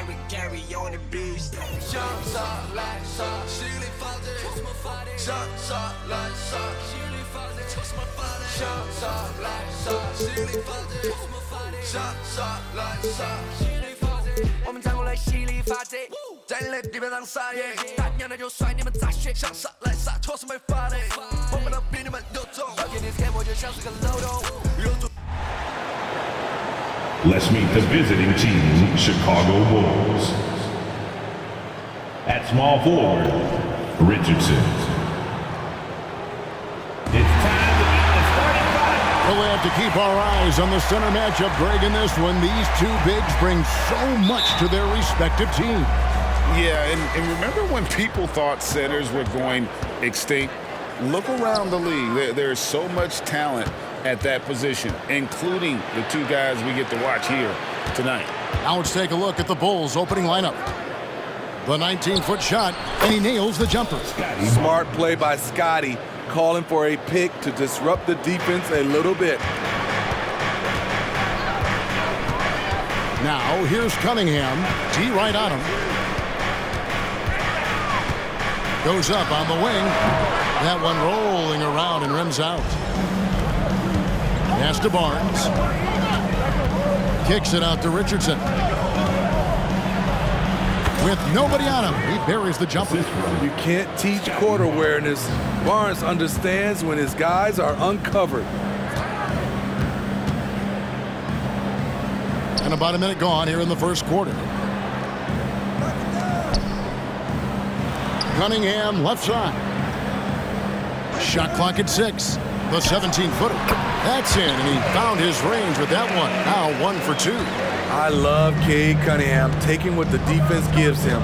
we carry on the beast. 向上来上，心里发着，向上来上，心里发着，向上来上，心里发着，向上来上，心里发着。我们站过来，心里发着，在你的地板上撒野，大娘的就甩你们杂学，向上来上，错是没法的，我们都比你们有种，给你天我就像是个漏洞。 Let's meet the visiting team, Chicago Bulls. At small forward, Richardson. It's time to meet the starting five. We'll have to keep our eyes on the center matchup, Greg, in this one. These two bigs bring so much to their respective teams. Yeah, and remember when people thought centers were going extinct? Look around the league. There's so much talent at that position, including the two guys we get to watch here tonight. Now let's take a look at the Bulls' opening lineup. The 19-foot shot, and he nails the jumper. Smart play by Scotty, calling for a pick to disrupt the defense a little bit. Now here's Cunningham. D right on him. Goes up on the wing. That one rolling around and rims out. Pass to Barnes. Kicks it out to Richardson. With nobody on him, he buries the jumper. You can't teach court awareness. Barnes understands when his guys are uncovered. And about a minute gone here in the first quarter. Cunningham left side. Shot clock at 6. The 17-footer. That's in, and he found his range with that one. Now 1 for 2. I love Cade Cunningham taking what the defense gives him,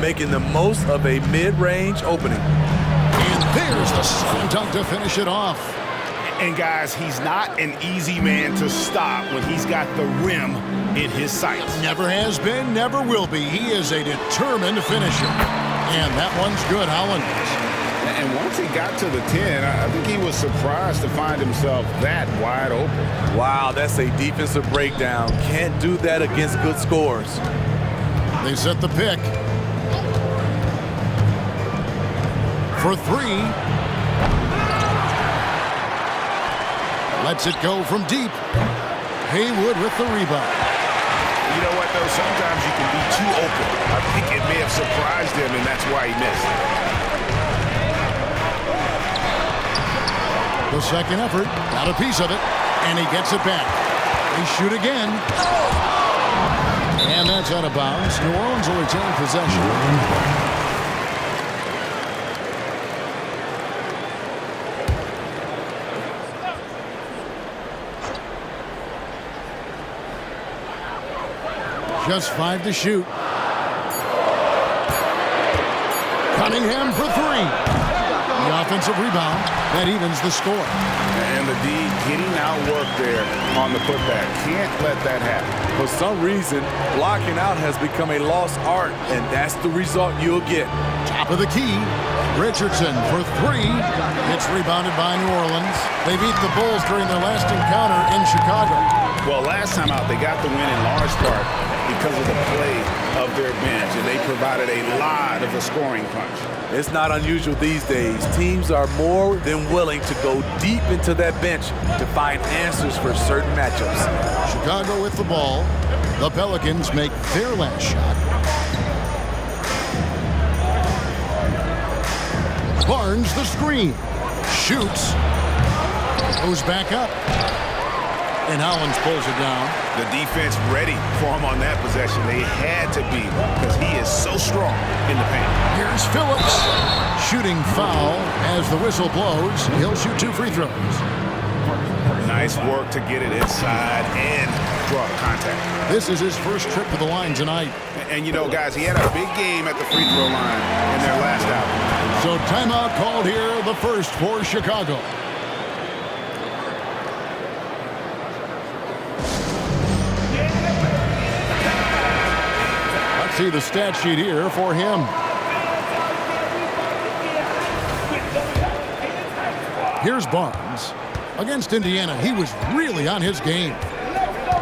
making the most of a mid-range opening. And there's the slam dunk to finish it off. And guys, he's not an easy man to stop when he's got the rim in his sights. Never has been, never will be. He is a determined finisher. And that one's good, Holland. And once he got to the 10, I think he was surprised to find himself that wide open. Wow, that's a defensive breakdown. Can't do that against good scores. They set the pick. For 3. Lets it go from deep. Haywood with the rebound. You know what, though? Sometimes you can be too open. I think it may have surprised him, and that's why he missed. The second effort, got a piece of it, and he gets it back. They shoot again. And that's out of bounds. New Orleans will retain possession. Just 5 to shoot. Cunningham for 3. The offensive rebound, that evens the score. And the D getting outworked there on the putback. Can't let that happen. For some reason, blocking out has become a lost art, and that's the result you'll get. Top of the key, Richardson for 3. It's rebounded by New Orleans. They beat the Bulls during their last encounter in Chicago. Well, last time out, they got the win in large part because of the play of their bench, and they provided a lot of a scoring punch. It's not unusual these days. Teams are more than willing to go deep into that bench to find answers for certain matchups. Chicago with the ball. The Pelicans make their last shot. Barnes the screen. Shoots. Goes back up. And Hollins pulls it down. The defense ready for him on that possession. They had to be because he is so strong in the paint. Here's Phillips. Shooting foul as the whistle blows. He'll shoot 2 free throws. Nice work to get it inside and draw contact. This is his first trip to the line tonight. And you know, guys, he had a big game at the free throw line in their last outing. So timeout called here, the first for Chicago. See the stat sheet here for him. Here's Barnes. Against Indiana, he was really on his game.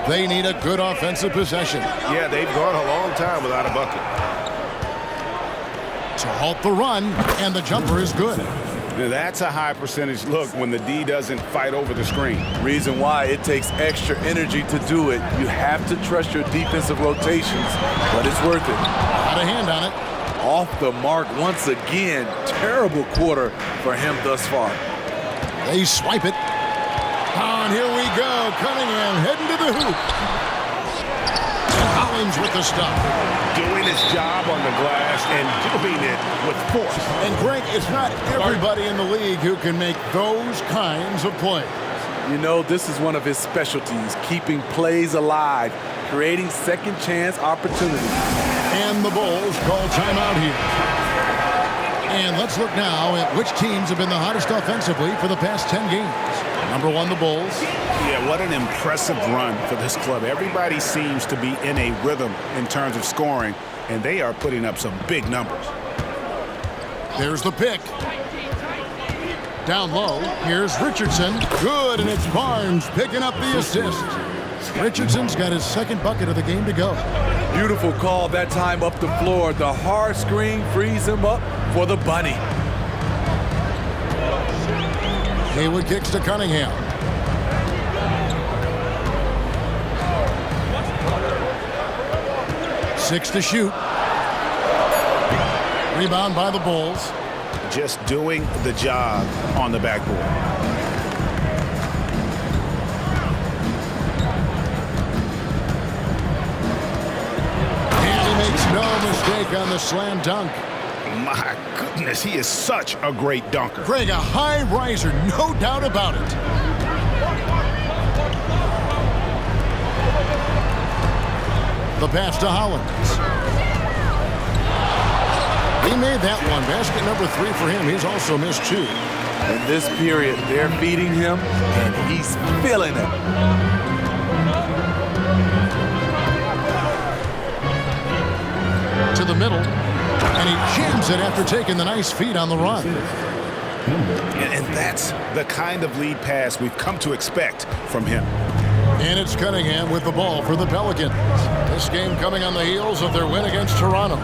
They need a good offensive possession Yeah, they've gone a long time without a bucket. to halt the run, and the jumper is good. Now, that's a high percentage look when the D doesn't fight over the screen. Reason why it takes extra energy to do it. You have to trust your defensive rotations, but it's worth it. Got a hand on it. Off the mark once again. Terrible quarter for him thus far. They swipe it. Oh, and here we go. Cunningham heading to the hoop. And Hollins with the stop. Doing his job on the glass and doing it with force. And Greg, it's not everybody in the league who can make those kinds of plays. You know, this is one of his specialties, keeping plays alive, creating second chance opportunities. And the Bulls call timeout here. And let's look now at which teams have been the hottest offensively for the past 10 games. Number one, the Bulls. Yeah, what an impressive run for this club. Everybody seems to be in a rhythm in terms of scoring, and they are putting up some big numbers. There's the pick. Down low, here's Richardson. Good, and it's Barnes picking up the assist. Richardson's got his second bucket of the game to go. Beautiful call that time up the floor. The hard screen frees him up for the bunny. Haywood kicks to Cunningham. Six to shoot. Rebound by the Bulls. Just doing the job on the backboard. And he makes no mistake on the slam dunk. My goodness, he is such a great dunker. Greg, a high riser, no doubt about it. The pass to Hollins. He made that one. Basket number 3 for him. He's also missed 2. In this period, they're feeding him, and he's feeling it. To the middle, and he jams it after taking the nice feed on the run. And that's the kind of lead pass we've come to expect from him. And it's Cunningham with the ball for the Pelicans. This game coming on the heels of their win against Toronto.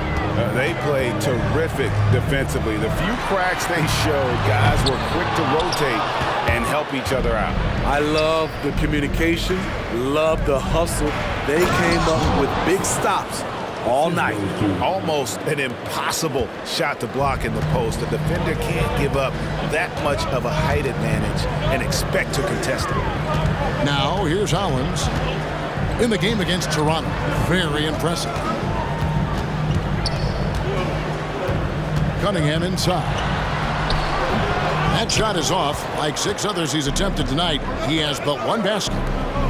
They played terrific defensively. The few cracks they showed, guys were quick to rotate and help each other out. I love the communication, love the hustle. They came up with big stops all night. Almost an impossible shot to block in the post. The defender can't give up that much of a height advantage and expect to contest it. Now, here's Hollins in the game against Toronto. Very impressive. Cunningham inside. That shot is off. Like 6 others he's attempted tonight, he has but 1 basket.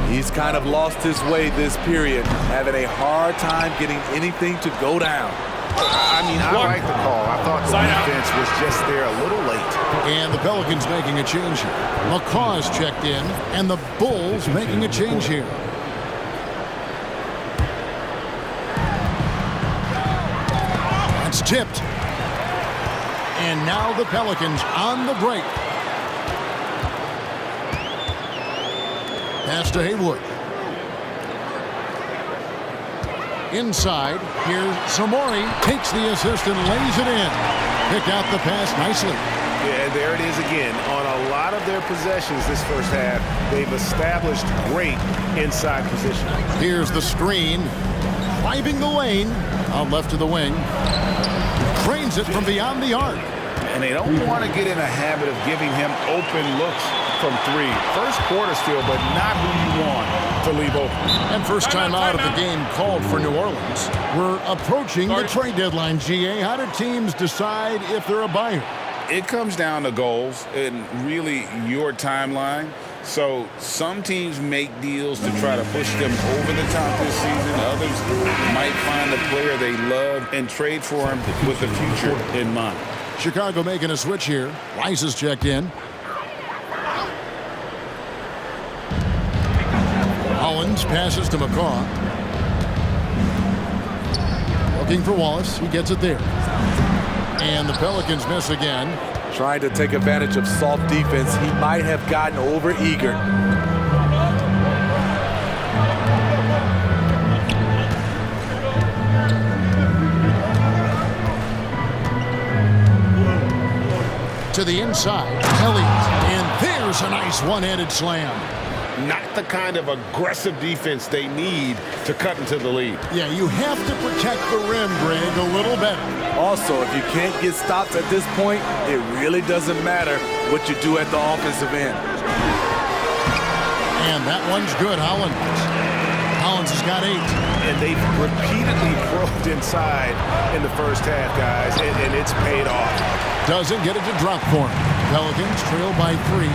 He's kind of lost his way this period, having a hard time getting anything to go down. I mean, I like the call. I thought the defense was just there a little late. And the Pelicans making a change here. McCaw's checked in, and the Bulls making a change here. That's tipped. And now the Pelicans on the break. Pass to Haywood. Inside, here's Samori. Takes the assist and lays it in. Picked out the pass nicely. Yeah, there it is again. On a lot of their possessions this first half, they've established great inside position. Here's the screen. Driving the lane. Out left to the wing. Trains it from beyond the arc. And they don't want to get in a habit of giving him open looks from 3. First quarter still, but not who you want to leave open. And first time out of the game called for New Orleans. We're approaching the trade deadline, GA. How do teams decide if they're a buyer? It comes down to goals and really your timeline. So some teams make deals to try to push them over the top this season. Others might find a player they love and trade for him with the future in mind. Chicago making a switch here. Rice is checked in. Hollins passes to McCaw. Looking for Wallace. He gets it there. And the Pelicans miss again. Trying to take advantage of soft defense. He might have gotten over eager. To the inside, Elliott. And there's a nice one-handed slam. Not the kind of aggressive defense they need to cut into the lead. Yeah, you have to protect the rim, Greg, a little better. Also, if you can't get stops at this point, it really doesn't matter what you do at the offensive end. And that one's good, Hollins. Hollins has got 8. And they've repeatedly probed inside in the first half, guys, and it's paid off. Doesn't get it to drop for him. Pelicans trail by 3.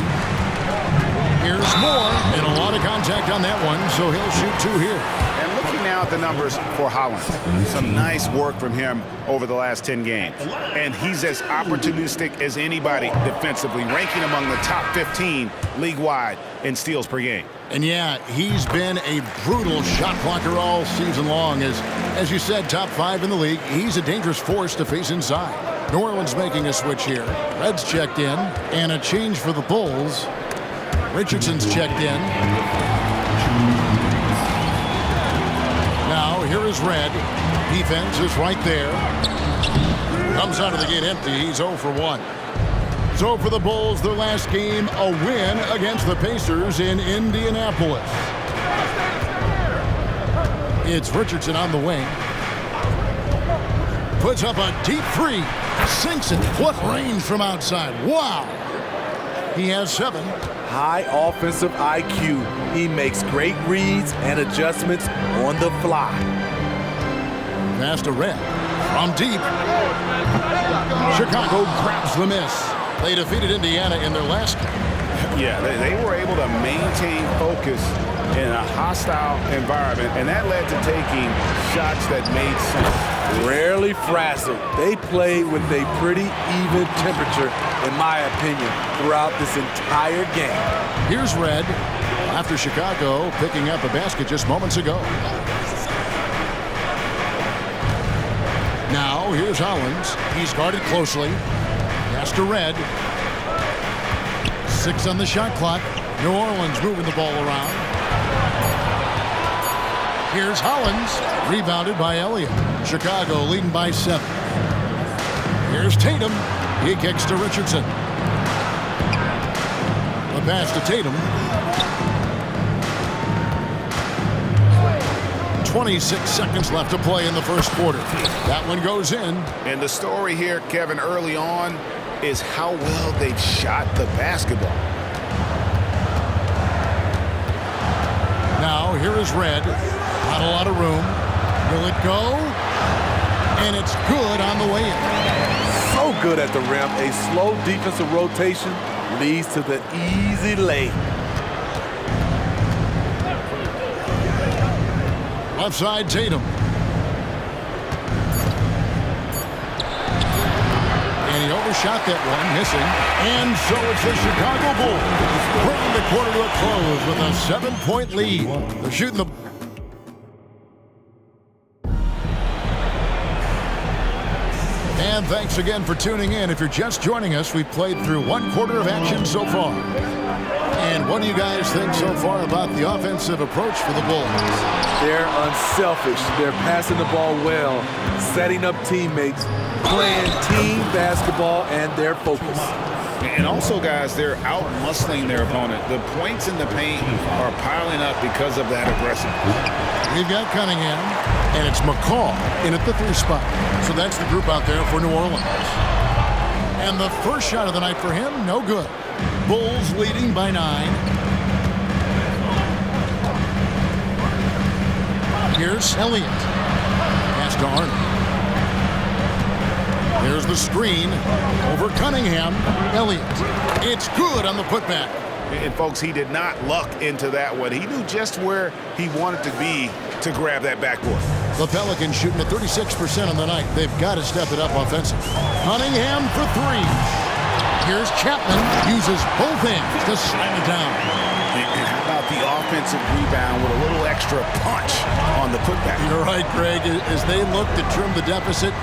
Here's more, and a lot of contact on that one, so he'll shoot 2 here. And looking now at the numbers for Hollins, some nice work from him over the last 10 games. And he's as opportunistic as anybody defensively, ranking among the top 15 league-wide in steals per game. And yeah, he's been a brutal shot blocker all season long. As you said, top 5 in the league. He's a dangerous force to face inside. New Orleans making a switch here. Red's checked in, and a change for the Bulls. Richardson's checked in. Now, here is Red. Defense is right there. Comes out of the gate empty. He's 0 for 1. So for the Bulls, their last game, a win against the Pacers in Indianapolis. It's Richardson on the wing. Puts up a deep 3. Sinks it. What range from outside. Wow. He has 7. High offensive IQ. He makes great reads and adjustments on the fly. Pass to Red. From deep. Chicago grabs the miss. They defeated Indiana in their last game. Yeah, they were able to maintain focus in a hostile environment, and that led to taking shots that made sense. Rarely frazzled. They played with a pretty even temperature, in my opinion, throughout this entire game. Here's Red after Chicago picking up a basket just moments ago. Now here's Hollins. He's guarded closely. Pass to Red. 6 on the shot clock. New Orleans moving the ball around. Here's Hollins. Rebounded by Elliott. Chicago leading by 7. Here's Tatum. He kicks to Richardson. A pass to Tatum. 26 seconds left to play in the first quarter. That one goes in. And the story here, Kevin, early on is how well they've shot the basketball. Now, here is Red. Not a lot of room. Will it go? And it's good on the way in. So good at the rim. A slow defensive rotation leads to the easy lay. Left side, Tatum. And he overshot that one, missing. And so it's the Chicago Bulls bringing the quarter to a close with a 7-point lead. They're shooting the... And thanks again for tuning in. If you're just joining us, we've played through 1 quarter of action so far. And what do you guys think so far about the offensive approach for the Bulls? They're unselfish. They're passing the ball well, setting up teammates, playing team basketball, and their focus. And also, guys, they're out-muscling their opponent. The points in the paint are piling up because of that aggressiveness. We've got Cunningham, and it's McCall in at the 3 spot. So that's the group out there for New Orleans. And the first shot of the night for him, no good. Bulls leading by 9. Here's Elliott. Pass to Arnold. There's the screen over Cunningham. Elliott. It's good on the putback. And, folks, he did not luck into that one. He knew just where he wanted to be to grab that backboard. The Pelicans shooting at 36% on the night. They've got to step it up offensively. Cunningham for 3. Here's Chapman. Uses both hands to slam it down. And how about the offensive rebound with a little extra punch on the putback? You're right, Greg. As they look to trim the deficit,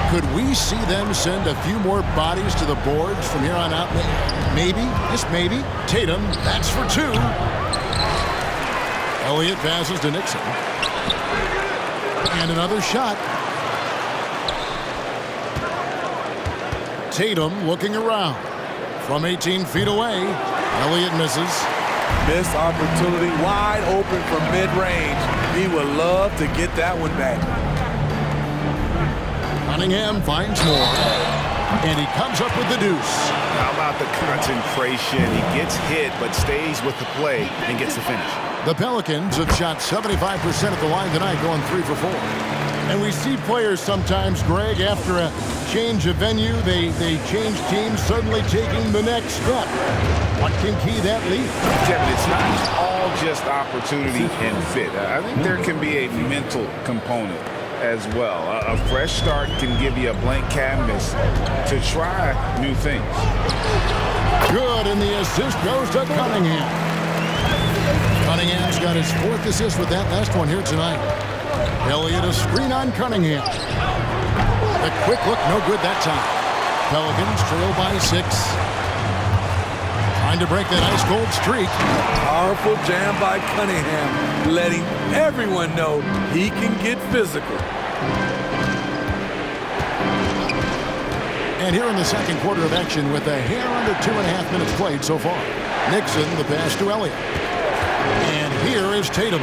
could we see them send a few more bodies to the boards from here on out? Maybe, just maybe. Tatum, that's for 2. Elliott passes to Nixon. And another shot. Tatum looking around. from 18 feet away. Elliott misses. Missed opportunity, wide open from mid-range. He would love to get that one back. Cunningham finds more, and he comes up with the deuce. How about the concentration? He gets hit, but stays with the play and gets the finish. The Pelicans have shot 75% at the line tonight, going 3 for 4. And we see players sometimes, Greg, after a change of venue, they change teams, suddenly taking the next step. What can key that lead? Kevin, it's not all just opportunity and fit. I think there can be a mental component as well. A fresh start can give you a blank canvas to try new things. Good, and the assist goes to Cunningham. Cunningham's got his 4th assist with that last one here tonight. Elliott a screen on Cunningham. The quick look, no good that time. Pelicans trail by 6. Trying to break that ice-cold streak. Powerful jam by Cunningham, letting everyone know he can get physical. And here in the second quarter of action with a hair under 2.5 minutes played so far. Nixon, the pass to Elliott. And here is Tatum.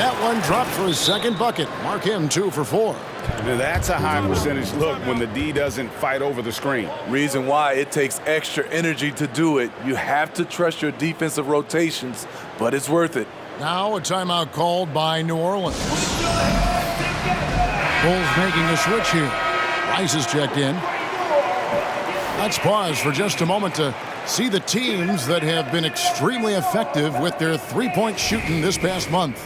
That one dropped for his second bucket. Mark him 2 for 4. That's a high percentage look when the D doesn't fight over the screen. Reason why it takes extra energy to do it. You have to trust your defensive rotations, but it's worth it. Now a timeout called by New Orleans. Bulls making a switch here. Rice is checked in. Let's pause for just a moment to see the teams that have been extremely effective with their three-point shooting this past month.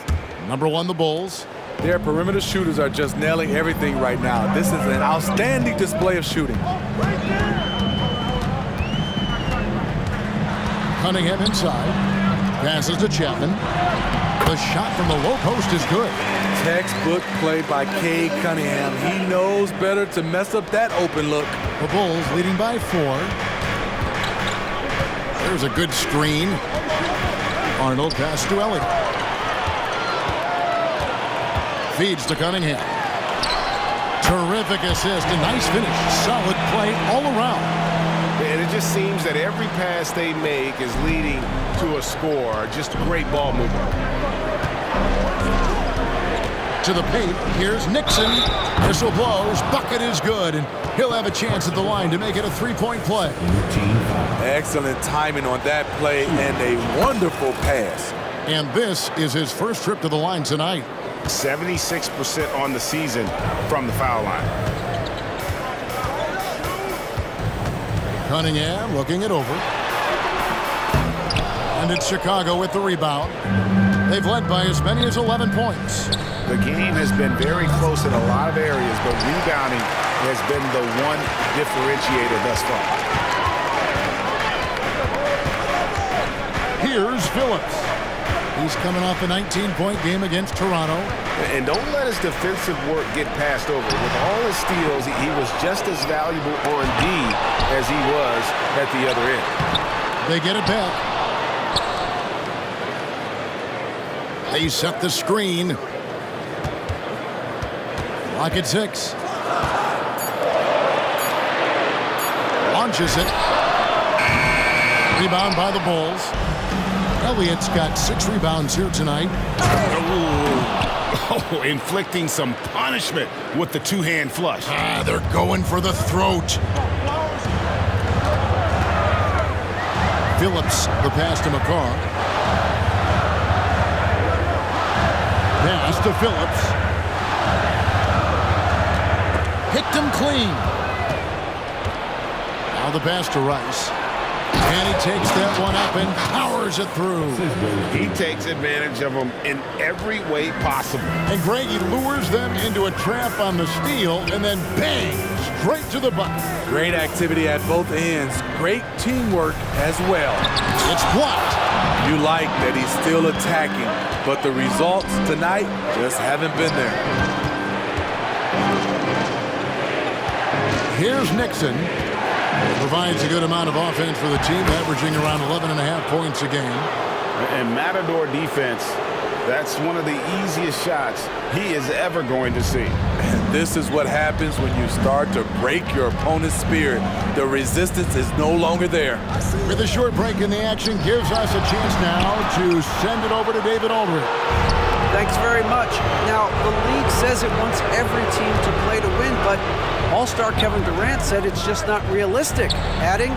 Number 1, the Bulls. Their perimeter shooters are just nailing everything right now. This is an outstanding display of shooting. Cunningham inside. Passes to Chapman. The shot from the low post is good. Textbook play by Cade Cunningham. He knows better to mess up that open look. The Bulls leading by 4. There's a good screen. Arnold pass to Elliott. Feeds to Cunningham. Terrific assist, a nice finish. Solid play all around. And it just seems that every pass they make is leading to a score. Just great ball movement. To the paint, here's Nixon. Whistle blows, bucket is good, and he'll have a chance at the line to make it a 3-point play. Excellent timing on that play and a wonderful pass. And this is his first trip to the line tonight. 76% on the season from the foul line. Cunningham looking it over. And it's Chicago with the rebound. They've led by as many as 11 points. The game has been very close in a lot of areas, but rebounding has been the one differentiator thus far. Here's Phillips. He's coming off a 19-point game against Toronto. And don't let his defensive work get passed over. With all his steals, he was just as valuable on D as he was at the other end. They get it back. They set the screen. Lock at 6. Launches it. Rebound by the Bulls. Elliott's got 6 rebounds here tonight. Oh, inflicting some punishment with the two-hand flush. They're going for the throat. Phillips, the pass to McCaw. Pass to Phillips. Picked him clean. Now the pass to Rice. And he takes that one up and powers it through. He takes advantage of them in every way possible. And Greg, he lures them into a trap on the steal and then bang, straight to the bucket. Great activity at both ends. Great teamwork as well. It's blocked. You like that he's still attacking, but the results tonight just haven't been there. Here's Nixon. Provides a good amount of offense for the team, averaging around 11.5 points a game. And Matador defense That's one of the easiest shots he is ever going to see. And this is what happens when you start to break your opponent's spirit. The resistance is no longer there. With a short break in the action, gives us a chance now to send it over to David Aldridge. Thanks very much. Now, the league says it wants every team to play to win, but All-Star Kevin Durant said it's just not realistic, adding,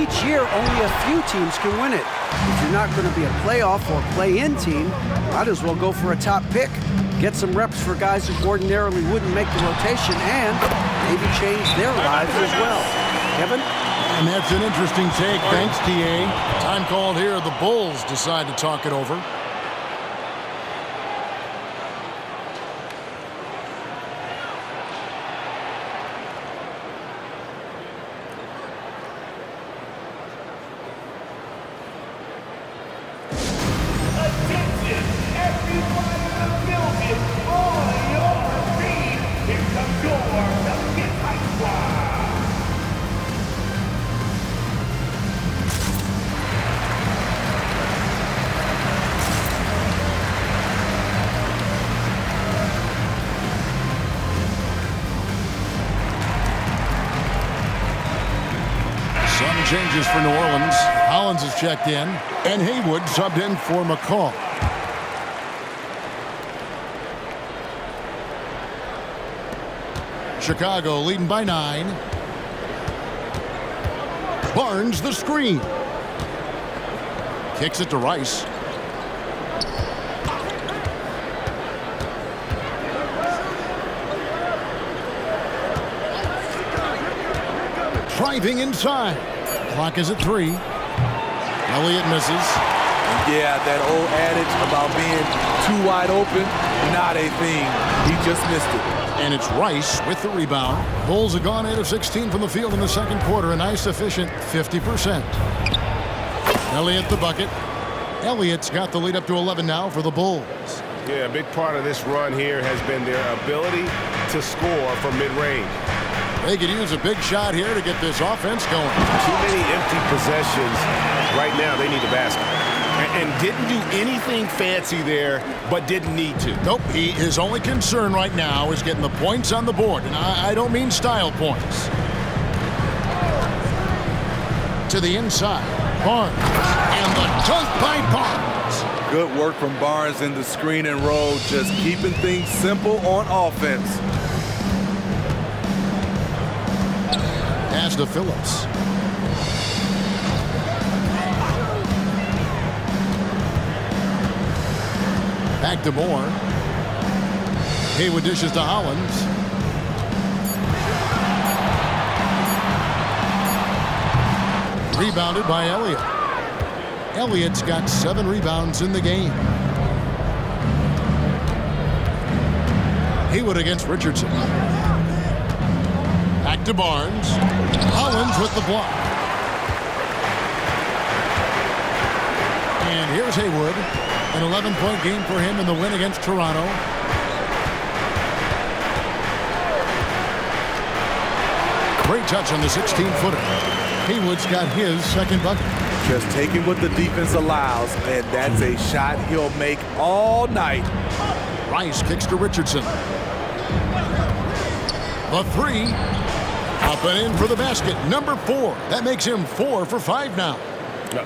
each year only a few teams can win it. If you're not going to be a playoff or play-in team, might as well go for a top pick. Get some reps for guys who ordinarily wouldn't make the rotation and maybe change their lives as well. Kevin? And that's an interesting take. Thanks, TA. Time called here. The Bulls decide to talk it over. Some changes for New Orleans. Hollins has checked in, and Haywood subbed in for McCall. Chicago leading by 9. Barnes the screen. Kicks it to Rice. Driving inside. Clock is at 3. Elliott misses. Yeah, that old adage about being too wide open, not a thing. He just missed it. And it's Rice with the rebound. Bulls have gone 8 of 16 from the field in the second quarter. A nice efficient 50%. Elliott the bucket. Elliott's got the lead up to 11 now for the Bulls. Yeah, a big part of this run here has been their ability to score from mid-range. They could use a big shot here to get this offense going. Too many empty possessions. Right now, they need a basket. And didn't do anything fancy there, but didn't need to. Nope, his only concern right now is getting the points on the board. And I don't mean style points. To the inside, Barnes. And the dunk by Barnes. Good work from Barnes in the screen and roll, just keeping things simple on offense. Pass to Phillips. Back to Moore. Haywood dishes to Hollins. Rebounded by Elliott. Elliott's got 7 rebounds in the game. Haywood against Richardson. Back to Barnes. Hollins with the block. And here's Haywood. An 11-point game for him in the win against Toronto. Great touch on the 16-footer. Haywood's got his second bucket. Just taking what the defense allows, and that's a shot he'll make all night. Rice kicks to Richardson. The 3. Up and in for the basket. Number 4. That makes him 4 for 5 now.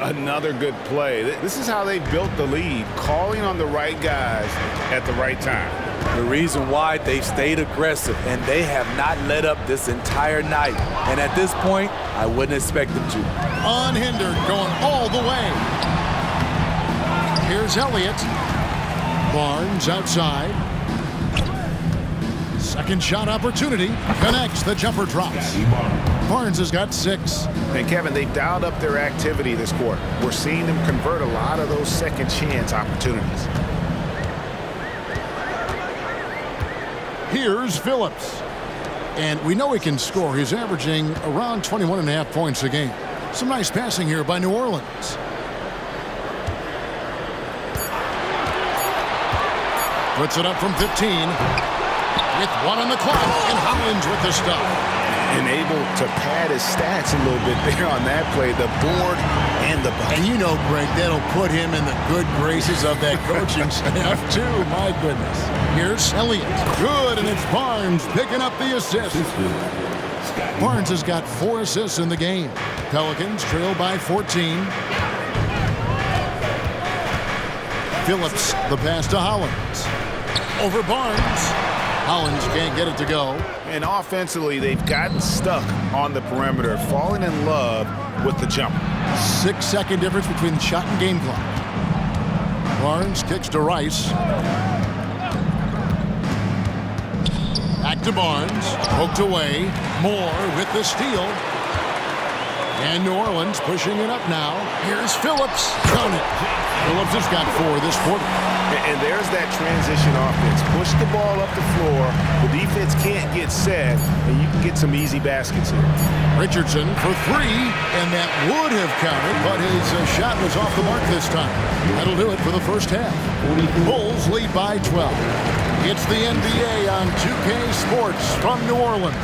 Another good play. This is how they built the lead, calling on the right guys at the right time. The reason why they've stayed aggressive, and they have not let up this entire night. And at this point, I wouldn't expect them to. Unhindered, going all the way. Here's Elliott. Barnes outside. Second shot opportunity. Connects. The jumper drops. Barnes has got 6. And Kevin, they dialed up their activity this quarter. We're seeing them convert a lot of those second chance opportunities. Here's Phillips. And we know he can score. He's averaging around 21.5 points a game. Some nice passing here by New Orleans. Puts it up from 15. With 1 on the clock, and Hollins with the stop. and able to pad his stats a little bit there on that play, the board and the bucket. And you know, Greg, that'll put him in the good graces of that coaching staff, too. My goodness. Here's Elliott. Good, and it's Barnes picking up the assist. Barnes has got 4 assists in the game. Pelicans trail by 14. Phillips, the pass to Hollins. Over Barnes. Hollins can't get it to go. And offensively, they've gotten stuck on the perimeter, falling in love with the jumper. 6-second difference between the shot and game clock. Barnes kicks to Rice. Back to Barnes. Poked away. Moore with the steal. And New Orleans pushing it up now. Here's Phillips. Count it. Phillips has got 4 this quarter. And there's that transition offense. Push the ball up the floor. The defense can't get set, and you can get some easy baskets here. Richardson for 3, and that would have counted, but his shot was off the mark this time. That'll do it for the first half. Bulls lead by 12. It's the NBA on 2K Sports from New Orleans.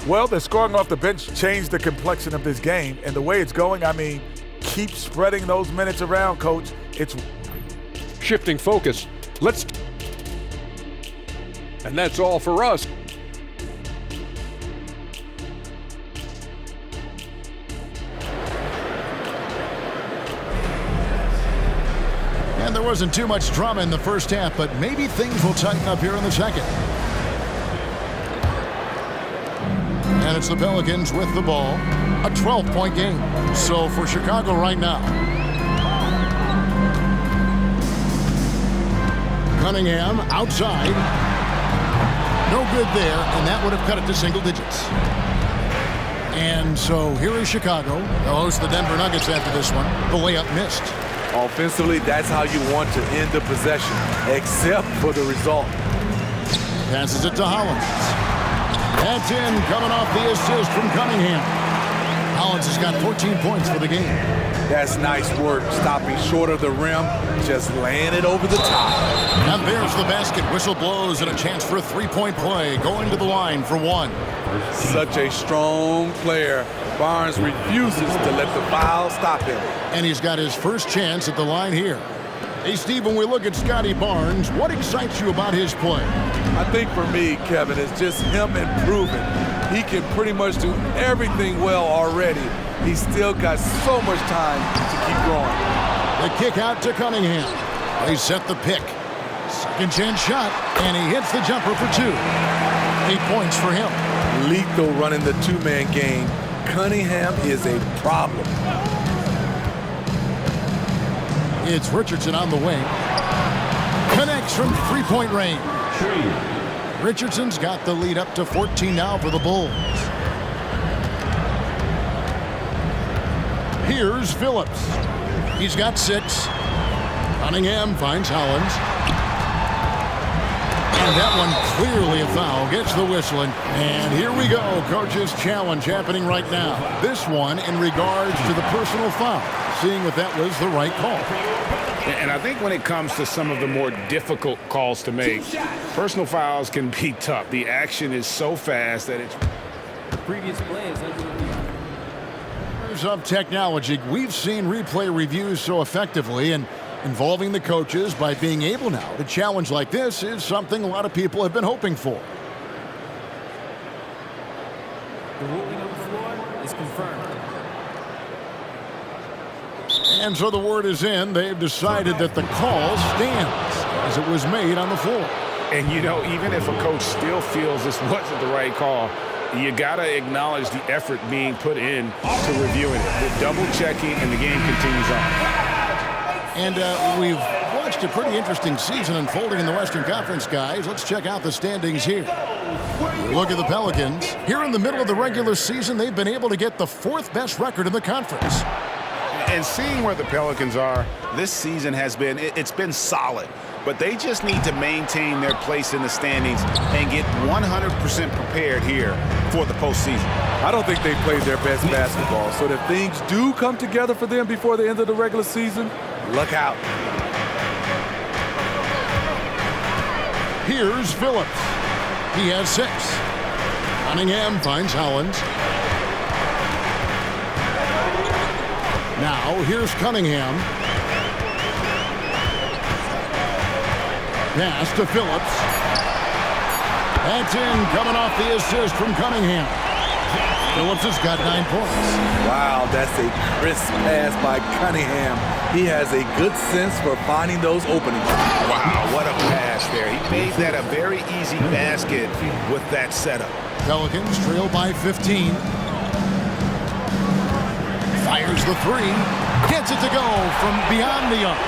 Well, the scoring off the bench changed the complexion of this game. And the way it's going, I mean, keep spreading those minutes around, Coach. It's shifting focus. And that's all for us. And there wasn't too much drama in the first half, but maybe things will tighten up here in the second. And it's the Pelicans with the ball. A 12-point game. So for Chicago right now. Cunningham outside. No good there, and that would have cut it to single digits. And so here is Chicago. They'll host the Denver Nuggets after this one. The layup missed. offensively, that's how you want to end the possession, except for the result. Passes it to Hollins. That's in, coming off the assist from Cunningham. Hollins has got 14 points for the game. That's nice work, stopping short of the rim, just laying it over the top. And there's the basket. Whistle blows and a chance for a three-point play. Going to the line for one. Such a strong player. Barnes refuses to let the foul stop him. And he's got his first chance at the line here. Hey, Steve, when we look at Scotty Barnes, what excites you about his play? I think for me, Kevin, it's just him improving. He can pretty much do everything well already. He's still got so much time to keep going. The kick out to Cunningham. They set the pick. Second chance shot, and he hits the jumper for two. 8 points for him. Lethal running the two-man game. Cunningham is a problem. It's Richardson on the wing. Connects from three-point range. Richardson's got the lead up to 14 now for the Bulls. Here's Phillips. He's got 6. Cunningham finds Hollins. And that one clearly a foul. Gets the whistling. And here we go. Coach's challenge happening right now. This one in regards to the personal foul. Seeing if that was the right call. And I think when it comes to some of the more difficult calls to make, personal fouls can be tough. The action is so fast that it's... The previous play is under the... Of technology, we've seen replay reviews so effectively, and involving the coaches by being able now to challenge like this is something a lot of people have been hoping for. The ruling on the floor is confirmed. And so the word is in. They've decided that the call stands as it was made on the floor. And, you know, even if a coach still feels this wasn't the right call, you got to acknowledge the effort being put in to reviewing it. The double-checking, and the game continues on. And we've watched a pretty interesting season unfolding in the Western Conference, guys. Let's check out the standings here. Look at the Pelicans. Here in the middle of the regular season, they've been able to get the 4th best record in the conference. And seeing where the Pelicans are, this season has been, it's been solid. But they just need to maintain their place in the standings and get 100% prepared here for the postseason. I don't think they played their best basketball, so if things do come together for them before the end of the regular season, look out. Here's Phillips. He has 6. Cunningham finds Hollins. Now, here's Cunningham. Pass to Phillips. That's in, coming off the assist from Cunningham. Phillips has got 9 points. Wow, that's a crisp pass by Cunningham. He has a good sense for finding those openings. Wow, what a pass there. He made that a very easy basket with that setup. Pelicans trail by 15. Fires the 3. Gets it to go from beyond the arc.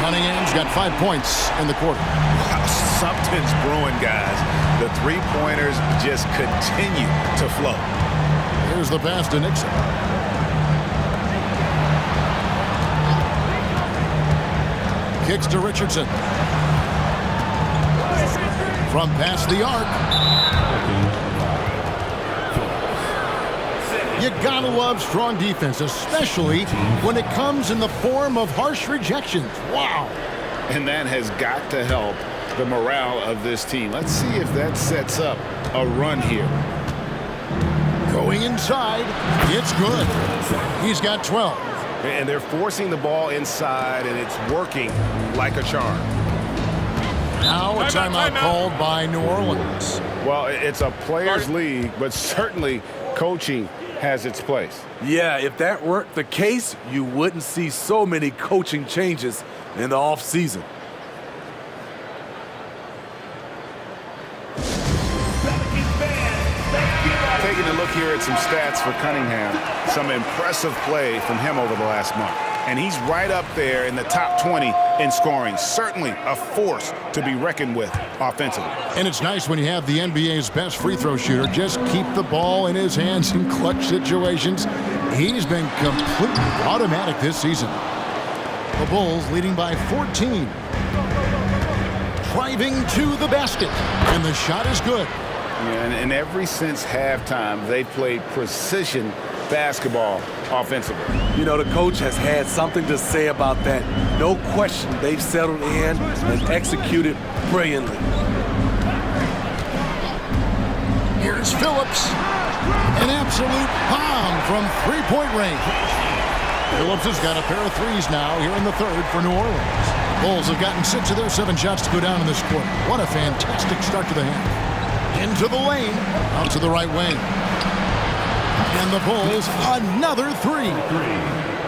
Cunningham's got 5 points in the quarter. Wow, something's brewing, guys. The three-pointers just continue to flow. Here's the pass to Nixon. Kicks to Richardson. From past the arc. You gotta love strong defense, especially when it comes in the form of harsh rejections. Wow. And that has got to help the morale of this team. Let's see if that sets up a run here. Going inside, it's good. He's got 12. And they're forcing the ball inside, and it's working like a charm. Now a timeout called by New Orleans. Well, it's a players' league, but certainly coaching has its place. Yeah, if that weren't the case, you wouldn't see so many coaching changes in the offseason. Taking a look here at some stats for Cunningham. Some impressive play from him over the last month. And he's right up there in the top 20 in scoring. Certainly a force to be reckoned with offensively. And it's nice when you have the NBA's best free throw shooter just keep the ball in his hands in clutch situations. He's been completely automatic this season. The Bulls leading by 14. Driving to the basket. And the shot is good. Yeah, and ever since halftime, they've played precision basketball offensively. You know, the coach has had something to say about that. No question, they've settled in and executed brilliantly. Here's Phillips. An absolute bomb from three-point range. Phillips has got a pair of threes now here in the third for New Orleans. Bulls have gotten 6 of their 7 shots to go down in this quarter. What a fantastic start to the half. Into the lane, out to the right wing. And the Bulls, another 3.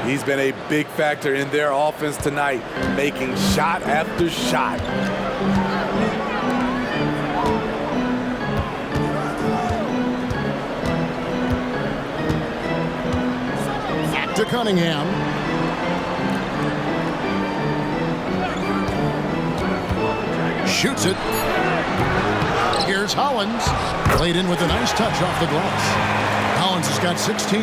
He's been a big factor in their offense tonight, making shot after shot. Back to Cunningham. Shoots it. Here's Hollins. Played in with a nice touch off the glass. Hollins has got 16.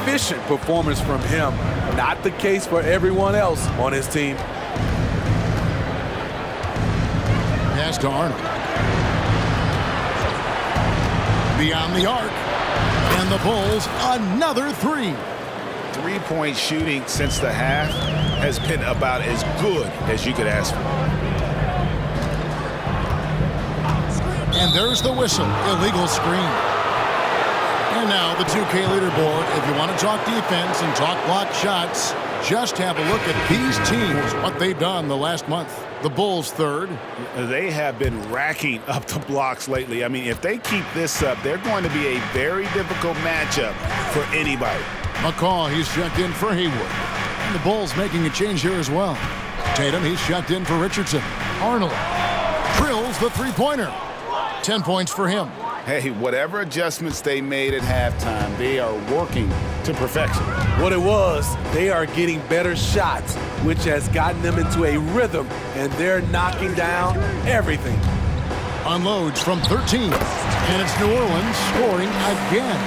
Efficient performance from him. Not the case for everyone else on his team. Pass to Arnold. Beyond the arc. And the Bulls, another 3. Three-point shooting since the half has been about as good as you could ask for. And there's the whistle. Illegal screen. And now the 2K leaderboard. If you want to talk defense and talk block shots, just have a look at these teams, what they've done the last month. The Bulls third. They have been racking up the blocks lately. I mean, if they keep this up, they're going to be a very difficult matchup for anybody. McCaw, he's checked in for Hayward. And the Bulls making a change here as well. Tatum, he's checked in for Richardson. Arnold drills the three-pointer. 10 points for him. Hey, whatever adjustments they made at halftime, they are working to perfection. What it was, they are getting better shots, which has gotten them into a rhythm, and they're knocking down everything. Unloads from 13, and it's New Orleans scoring again.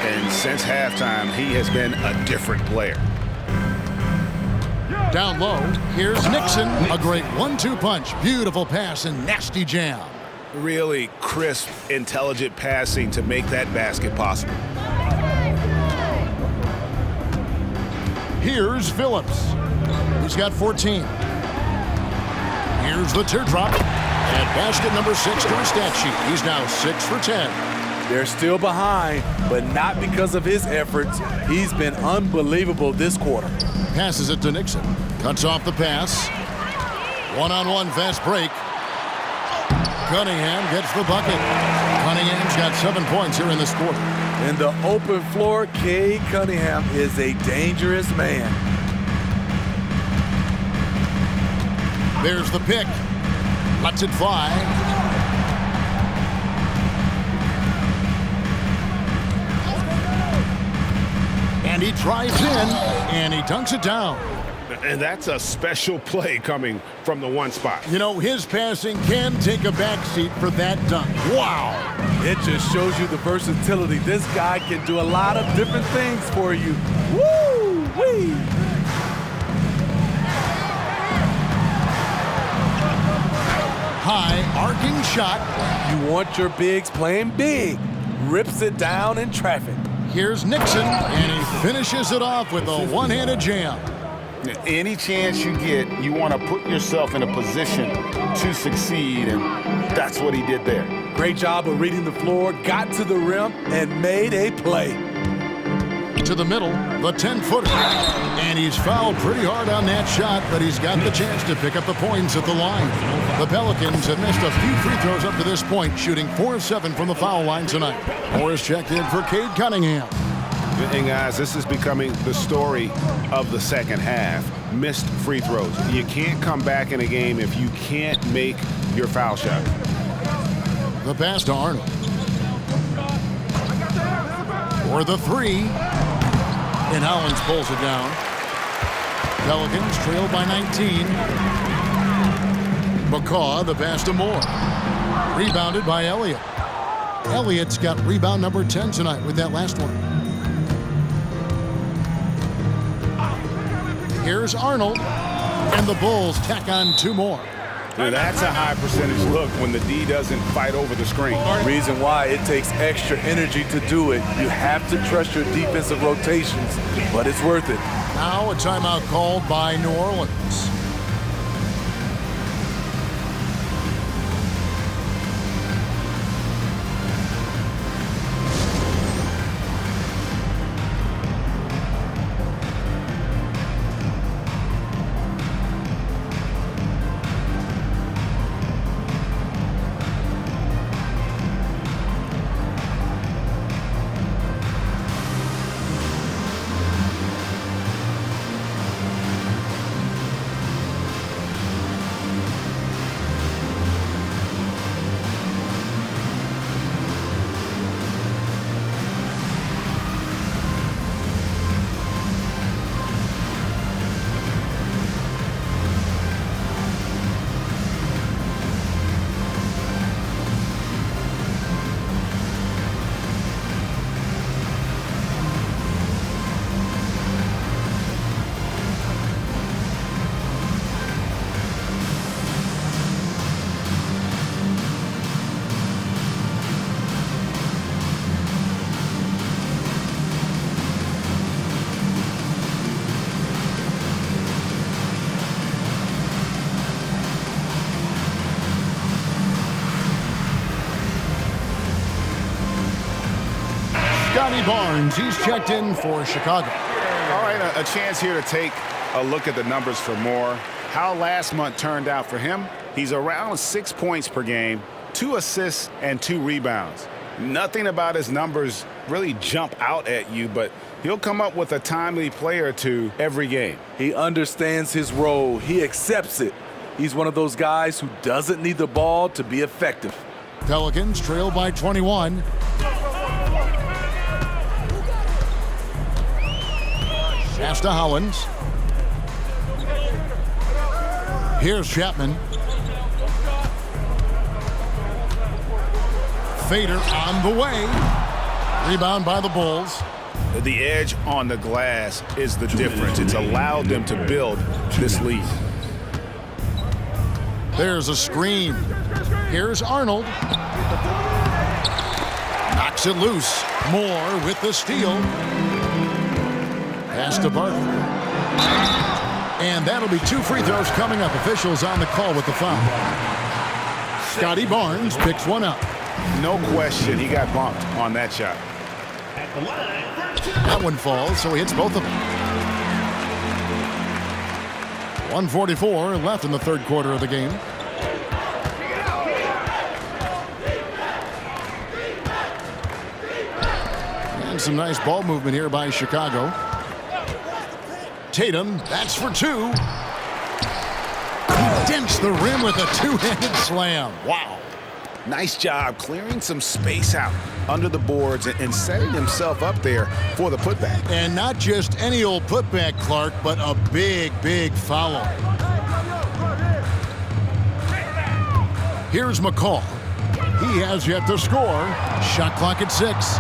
And since halftime, he has been a different player. Down low, here's Nixon. A great 1-2 punch. Beautiful pass and nasty jam. Really crisp, intelligent passing to make that basket possible. Here's Phillips. He's got 14. Here's the teardrop. And basket number 6 to his stat sheet. He's now 6 for 10. They're still behind, but not because of his efforts. He's been unbelievable this quarter. Passes it to Nixon. Cuts off the pass. One-on-one fast break. Cunningham gets the bucket. Cunningham's got 7 points here in this quarter. In the open floor, Cade Cunningham is a dangerous man. There's the pick. Lets it fly. And he drives in, and he dunks it down. And that's a special play coming from the one spot. You know, his passing can take a backseat for that dunk. Wow. It just shows you the versatility. This guy can do a lot of different things for you. Woo-wee. High arcing shot. You want your bigs playing big. Rips it down in traffic. Here's Nixon, and he finishes it off with a one-handed jam. Any chance you get, you want to put yourself in a position to succeed, and that's what he did there. Great job of reading the floor, got to the rim, and made a play. To the middle, the 10-footer. And he's fouled pretty hard on that shot, but he's got the chance to pick up the points at the line. The Pelicans have missed a few free throws up to this point, shooting 4 of 7 from the foul line tonight. Morris checked in for Cade Cunningham. And guys, this is becoming the story of the second half. Missed free throws. You can't come back in a game if you can't make your foul shot. The pass to Arnold. For the 3. And Hollins pulls it down. Pelicans trail by 19. McCaw, the pass to Moore. Rebounded by Elliott. Elliott's got rebound number 10 tonight with that last one. Here's Arnold. And the Bulls tack on 2 more. Now that's a high percentage look when the D doesn't fight over the screen. Reason why it takes extra energy to do it. You have to trust your defensive rotations, but it's worth it. Now a timeout called by New Orleans. Scotty Barnes, he's checked in for Chicago. All right, a chance here to take a look at the numbers for Moore. How last month turned out for him? He's around 6 points per game, 2 assists, and 2 rebounds. Nothing about his numbers really jump out at you, but he'll come up with a timely play or two every game. He understands his role. He accepts it. He's one of those guys who doesn't need the ball to be effective. Pelicans trail by 21. Pass to Hollins. Here's Chapman. Fader on the way. Rebound by the Bulls. The edge on the glass is the difference. It's allowed them to build this lead. There's a screen. Here's Arnold. Knocks it loose. Moore with the steal. Pass to Barker. And that'll be 2 free throws coming up. Officials on the call with the foul. Scotty Barnes picks one up. No question, he got bumped on that shot. That one falls, so he hits both of them. 1:44 left in the third quarter of the game. And some nice ball movement here by Chicago. Tatum, that's for two. He dents the rim with a two-handed slam. Wow. Nice job clearing some space out under the boards and setting himself up there for the putback. And not just any old putback, Clark, but a big, big foul. Here's McCall. He has yet to score. Shot clock at 6.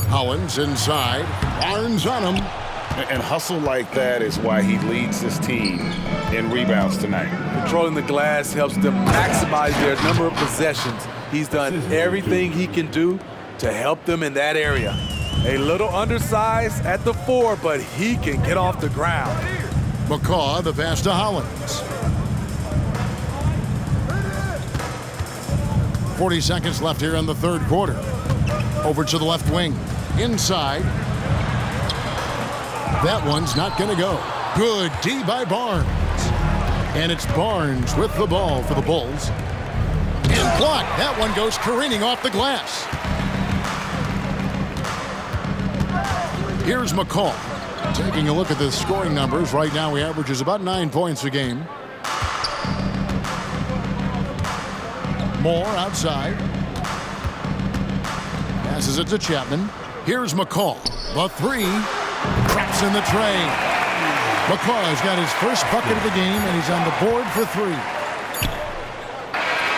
Hollins inside. Barnes on him. And hustle like that is why he leads this team in rebounds tonight. Controlling the glass helps them maximize their number of possessions. He's done everything he can do to help them in that area. A little undersized at the 4, but he can get off the ground. McCaw, the pass to Hollins. 40 seconds left here in the third quarter. Over to the left wing. Inside. That one's not going to go. Good D by Barnes. And it's Barnes with the ball for the Bulls. And blocked. That one goes careening off the glass. Here's McCall. Taking a look at the scoring numbers. Right now he averages about 9 points a game. Moore outside. Passes it to Chapman. Here's McCall. The three. Traps in the tray. McCaw's got his first bucket of the game, and he's on the board for 3.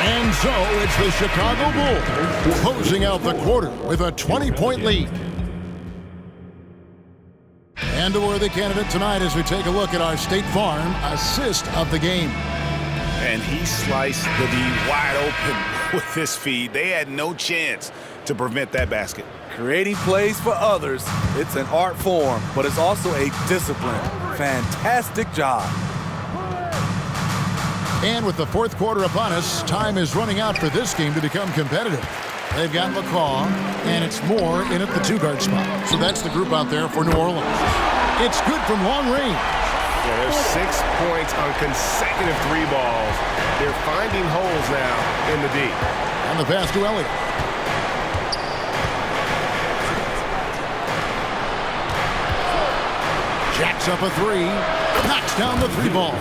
And so it's the Chicago Bulls closing out the quarter with a 20-point lead. And a worthy candidate tonight as we take a look at our State Farm assist of the game. And he sliced the D wide open with his feed. They had no chance to prevent that basket. Creating plays for others, it's an art form, but it's also a discipline. Fantastic job. And with the fourth quarter upon us, time is running out for this game to become competitive. They've got McCaw, and it's Moore in at the 2-guard spot. So that's the group out there for New Orleans. It's good from long range. Yeah, there's 6 points on consecutive 3 balls. They're finding holes now in the D. And the pass to Elliott. Jacks up a 3. Knocks down the 3 ball.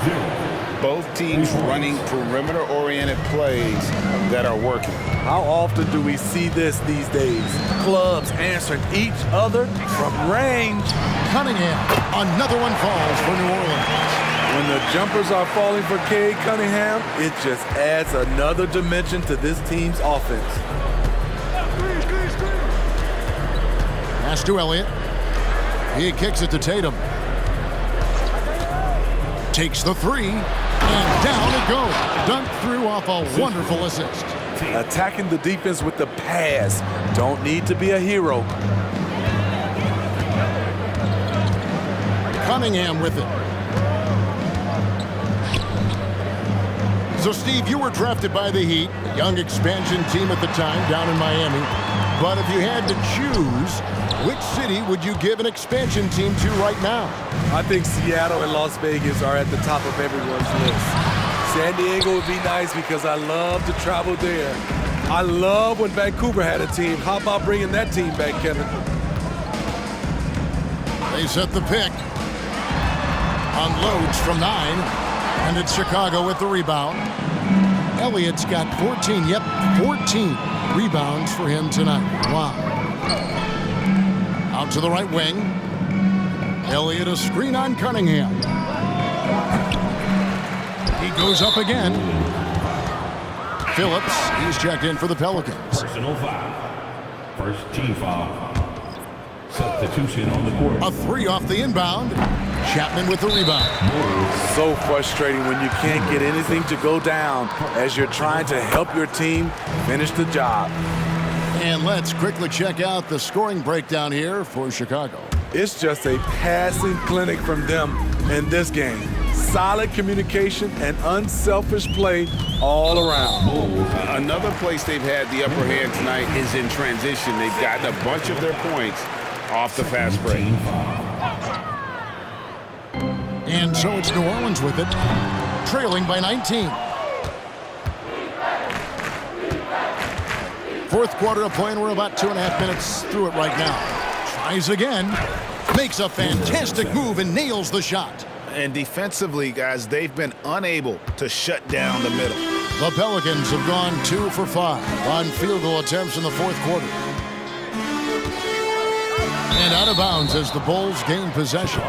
Both teams running perimeter-oriented plays that are working. How often do we see this these days? Clubs answering each other from range. Cunningham. Another one falls for New Orleans. When the jumpers are falling for Cade Cunningham, it just adds another dimension to this team's offense. Pass to Elliott. He kicks it to Tatum. Takes the 3, and down it goes. Dunked through off a wonderful assist. Attacking the defense with the pass. Don't need to be a hero. Cunningham with it. So, Steve, you were drafted by the Heat, a young expansion team at the time down in Miami. But if you had to choose, which city would you give an expansion team to right now? I think Seattle and Las Vegas are at the top of everyone's list. San Diego would be nice because I love to travel there. I love when Vancouver had a team. How about bringing that team back, Kevin? They set the pick. Unloads from 9. And it's Chicago with the rebound. Elliott's got 14. Yep, 14 rebounds for him tonight. Wow. Out to the right wing. Elliott a screen on Cunningham. He goes up again. Phillips, he's checked in for the Pelicans. Personal foul. First team foul. Substitution on the court. A 3 off the inbound. Chapman with the rebound. So frustrating when you can't get anything to go down as you're trying to help your team finish the job. And let's quickly check out the scoring breakdown here for Chicago. It's just a passing clinic from them in this game. Solid communication and unselfish play all around. Another place they've had the upper hand tonight is in transition. They've gotten a bunch of their points off the fast break. And so it's New Orleans with it, trailing by 19. Fourth quarter of play, and we're about 2.5 minutes through it right now. Tries again, makes a fantastic move and nails the shot. And defensively, guys, they've been unable to shut down the middle. The Pelicans have gone 2 for 5 on field goal attempts in the fourth quarter. And out of bounds as the Bulls gain possession.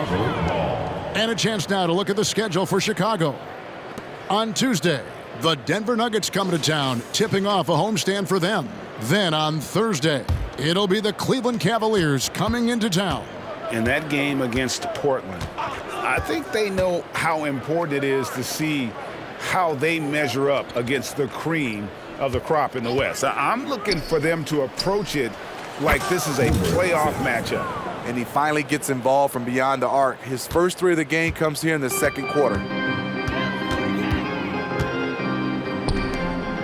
And a chance now to look at the schedule for Chicago. On Tuesday, the Denver Nuggets come to town, tipping off a homestand for them. Then on Thursday, it'll be the Cleveland Cavaliers coming into town. In that game against Portland, I think they know how important it is to see how they measure up against the cream of the crop in the West. I'm looking for them to approach it like this is a playoff matchup. And he finally gets involved from beyond the arc. His first 3 of the game comes here in the second quarter.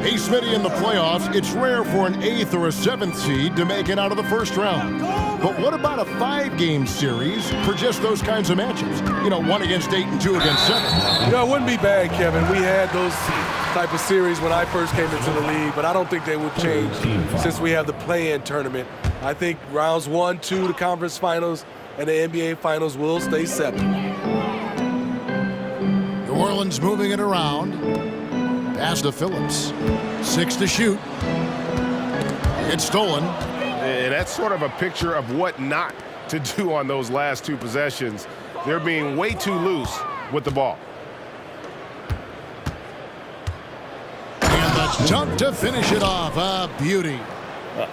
Hey, Smitty, in the playoffs, it's rare for an 8th or a 7th seed to make it out of the first round. But what about a 5-game series for just those kinds of matchups? You know, 1 against 8 and 2 against 7. You know, it wouldn't be bad, Kevin. We had those type of series when I first came into the league, but I don't think they would change since we have the play-in tournament. I think rounds 1, 2, the conference finals, and the NBA finals will stay 7. New Orleans moving it around. Pass to Phillips. 6 to shoot. It's stolen. And that's sort of a picture of what not to do on those last 2 possessions. They're being way too loose with the ball. And the dunk to finish it off. A beauty.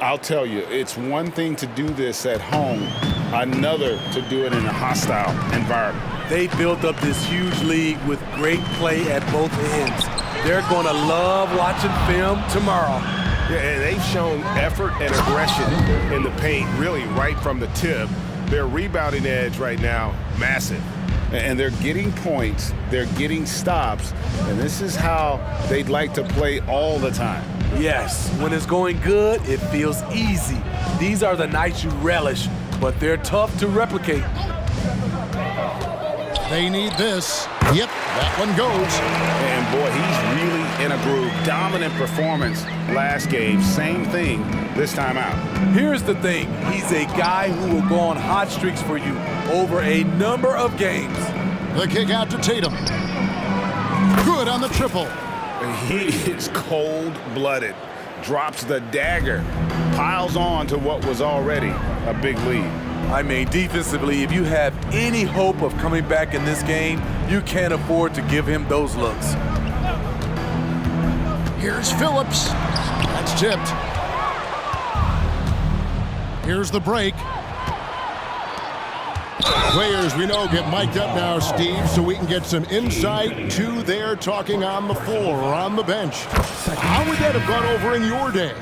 I'll tell you, it's one thing to do this at home, another to do it in a hostile environment. They built up this huge league with great play at both ends. They're going to love watching film tomorrow. Yeah, and they've shown effort and aggression in the paint, really right from the tip. Their rebounding edge right now, massive. And they're getting points, they're getting stops, and this is how they'd like to play all the time. Yes, when it's going good, it feels easy. These are the nights you relish, but they're tough to replicate. They need this. Yep, that one goes. And boy, he's really in a groove. Dominant performance last game. Same thing this time out. Here's the thing. He's a guy who will go on hot streaks for you over a number of games. The kick out to Tatum. Good on the triple. He is cold-blooded. Drops the dagger. Piles on to what was already a big lead. I mean, defensively, if you have any hope of coming back in this game, you can't afford to give him those looks. Here's Phillips. That's tipped. Here's the break. Players we know get mic'd up now, Steve, so we can get some insight to their talking on the floor or on the bench. How would that have gone over in your day?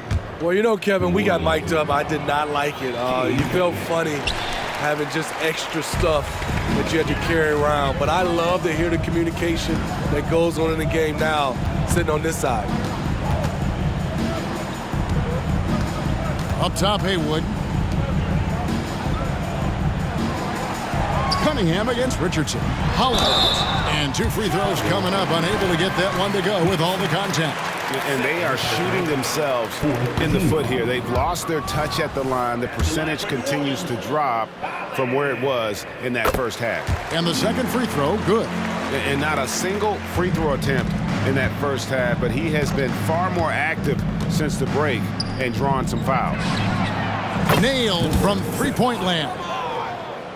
Well, you know, Kevin, we got mic'd up. I did not like it. You felt funny having just extra stuff that you had to carry around. But I love to hear the communication that goes on in the game now, sitting on this side. Up top, Haywood. Cunningham against Richardson. Holland. And 2 free throws coming up, unable to get that one to go with all the contact. And they are shooting themselves in the foot here. They've lost their touch at the line. The percentage continues to drop from where it was in that first half. And the second free throw, good. And not a single free throw attempt in that first half, but he has been far more active since the break and drawn some fouls. Nailed from three-point land.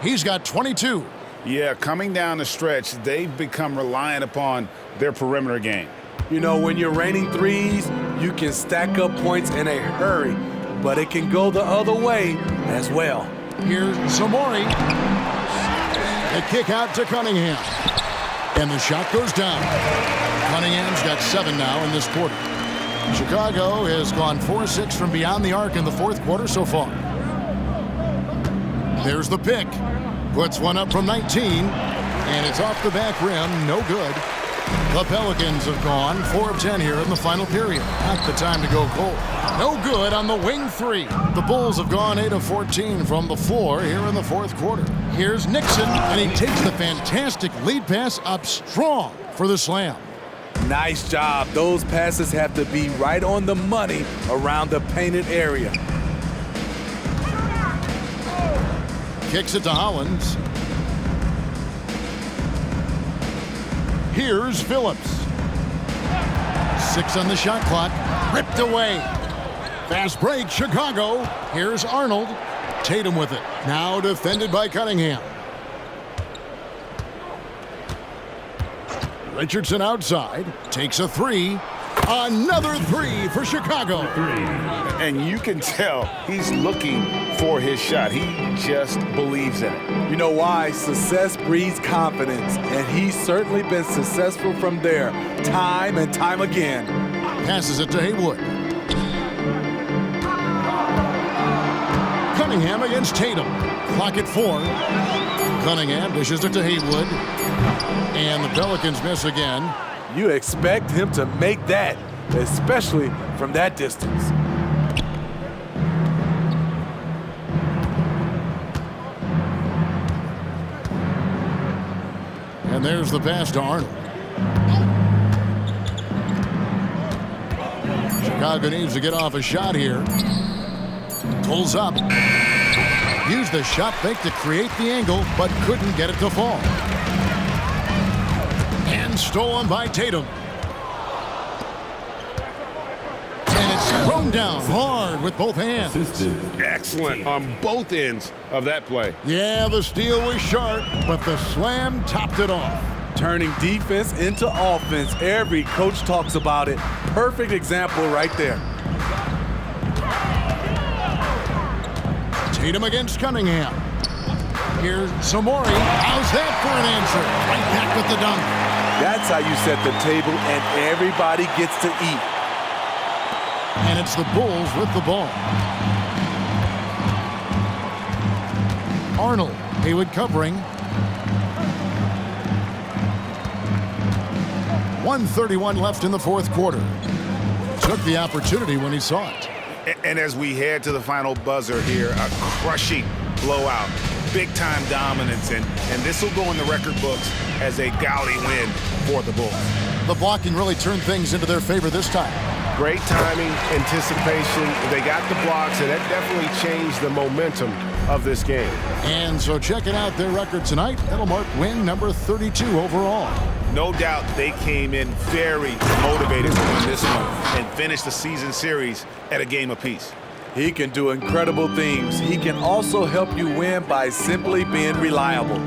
He's got 22. Yeah, coming down the stretch, they've become reliant upon their perimeter game. You know, when you're raining threes, you can stack up points in a hurry, but it can go the other way as well. Here's Zamori. The kick out to Cunningham. And the shot goes down. Cunningham's got 7 now in this quarter. Chicago has gone 4-6 from beyond the arc in the fourth quarter so far. There's the pick. Puts one up from 19. And it's off the back rim, no good. The Pelicans have gone 4 of 10 here in the final period. Not the time to go cold. No good on the wing three. The Bulls have gone 8 of 14 from the floor here in the fourth quarter. Here's Nixon, and he takes the fantastic lead pass up strong for the slam. Nice job. Those passes have to be right on the money around the painted area. Kicks it to Hollins. Here's Phillips. 6 on the shot clock. Ripped away. Fast break, Chicago. Here's Arnold. Tatum with it. Now defended by Cunningham. Richardson outside. Takes a three. Another three for Chicago. And you can tell he's looking for his shot. He just believes in it. You know why? Success breeds confidence, and he's certainly been successful from there time and time again. Passes it to Haywood. Cunningham against Tatum. Clock at 4. Cunningham dishes it to Haywood. And the Pelicans miss again. You expect him to make that, especially from that distance. And there's the pass to Arnold. Chicago needs to get off a shot here. Pulls up. Used the shot fake to create the angle, but couldn't get it to fall. And stolen by Tatum. And it's thrown down hard with both hands. Excellent on both ends of that play. Yeah, the steal was sharp, but the slam topped it off. Turning defense into offense. Every coach talks about it. Perfect example right there. Tatum against Cunningham. Here's Samori. How's that for an answer? Right back with the dunk. That's how you set the table, and everybody gets to eat. And it's the Bulls with the ball. Arnold. Haywood covering. 1:31 left in the fourth quarter. Took the opportunity when he saw it. And as we head to the final buzzer here, a crushing blowout, big-time dominance, and this will go in the record books as a gaudy win for the Bulls. The blocking really turned things into their favor this time. Great timing, anticipation. They got the blocks, and that definitely changed the momentum of this game. And so checking out their record tonight, that'll mark win number 32 overall. No doubt they came in very motivated to win this one and finish the season series at a game apiece. He can do incredible things. He can also help you win by simply being reliable.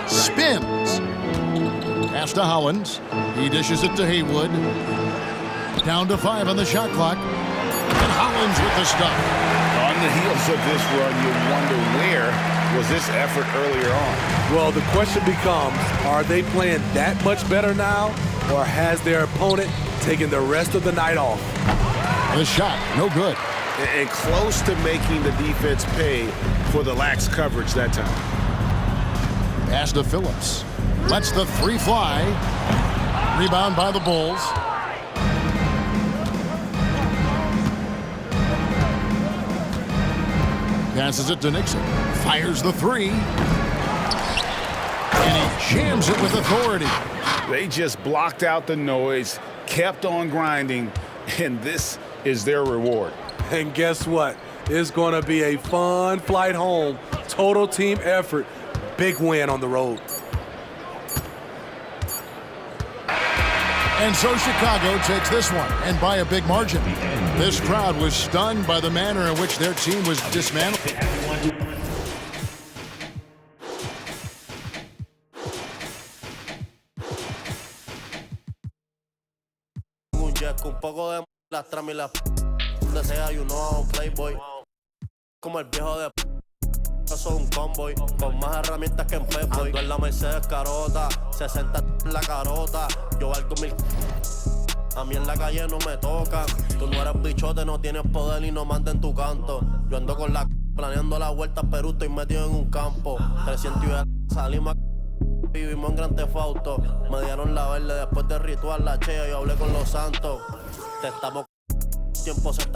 Spins. Pass to Hollins. He dishes it to Haywood. Down to 5 on the shot clock. And Hollins with the stop. On the heels of this run, you wonder where was this effort earlier on? Well, the question becomes, are they playing that much better now, or has their opponent taken the rest of the night off? The shot, no good. And close to making the defense pay for the lax coverage that time. Pass to Phillips. Lets the three fly. Rebound by the Bulls. Passes it to Nixon. Fires the three. And he jams it with authority. They just blocked out the noise, kept on grinding, and this is their reward. And guess what? It's going to be a fun flight home. Total team effort. Big win on the road. And so Chicago takes this one, and by a big margin. This crowd was stunned by the manner in which their team was dismantled. Con poco de las tramas y las donde sea, you know, playboy. Como el viejo de yo soy un convoy con más herramientas que en Playboy. Ando en la Mercedes carota, 60 en la carota. Yo valgo 1000. A mí en la calle no me tocan. Tú no eres bichote, no tienes poder y no manda en tu canto. Yo ando con la planeando la vuelta, pero estoy metido en un campo. 300 y salimos vivimos en Gran Tefauto. Me dieron la verde después del ritual, la chea, yo hablé con los santos. Te estamos tiempo se está